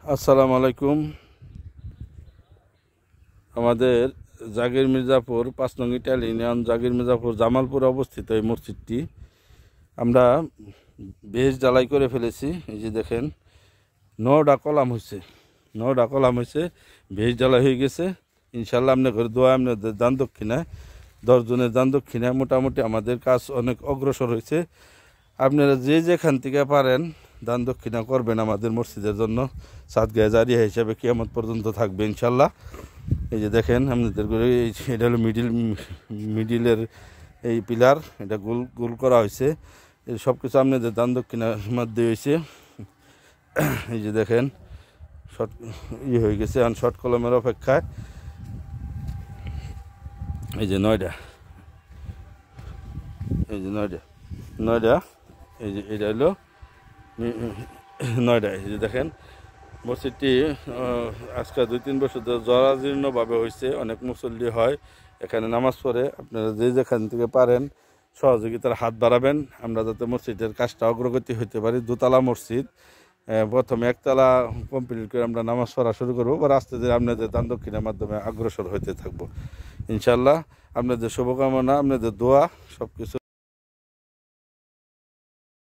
আসসালামু আলাইকুম। আমাদের জাগির মির্জাপুর ৫ নং ইটালিয়ান জাগির মির্জাপুর জামালপুর অবস্থিত এই মসজিদটি আমরা বেশ ঢালাই করে ফেলেছি। এই যে দেখেন, ৯টা কলাম হয়েছে, বেশ ঢালাই হয়ে গেছে। ইনশাল্লাহ আপনার ঘরে দোয়া, আপনাদের দান দক্ষিণায় ১০ জনের দান দক্ষিণায় মোটামুটি আমাদের কাজ অনেক অগ্রসর হয়েছে। আপনারা যে যেখান থেকে পারেন দান দক্ষিণা করবেন আমাদের মসজিদের জন্য, সাদগায়ে জারিয়া হিসাবে কিয়ামত পর্যন্ত থাকবে ইনশাল্লাহ। এই যে দেখেন আপনাদের করে এটা হলো মিডিলের এই পিলার, এটা গোল গোল করা হয়েছে। এই সব কিছু আপনাদের দান দক্ষিণার মধ্যে হয়েছে। এই যে দেখেন শর্ট হয়ে গেছে, এখন শর্ট কলমের অপেক্ষায়। এই যে নয়টা এই যে এটা হলো নয়ডা। এই যে দেখেন মসজিদটি আজকে ২-৩ বছর ধরে জরাজীর্ণভাবে হয়েছে। অনেক মুসল্লি হয় এখানে নামাজ পড়ে। আপনারা যে যেখান থেকে পারেন সহযোগিতার হাত বাড়াবেন, আমরা যাতে মসজিদের কাজটা অগ্রগতি হতে পারি। দোতলা মসজিদ, প্রথমে একতলা কমপ্লিট করে আমরা নামাজ পড়া শুরু করবো, বা আস্তে ধীরে আপনাদের দান দক্ষিণের মাধ্যমে অগ্রসর হতে থাকবো ইনশাল্লাহ। আপনাদের শুভকামনা, আপনাদের দোয়া সব কিছু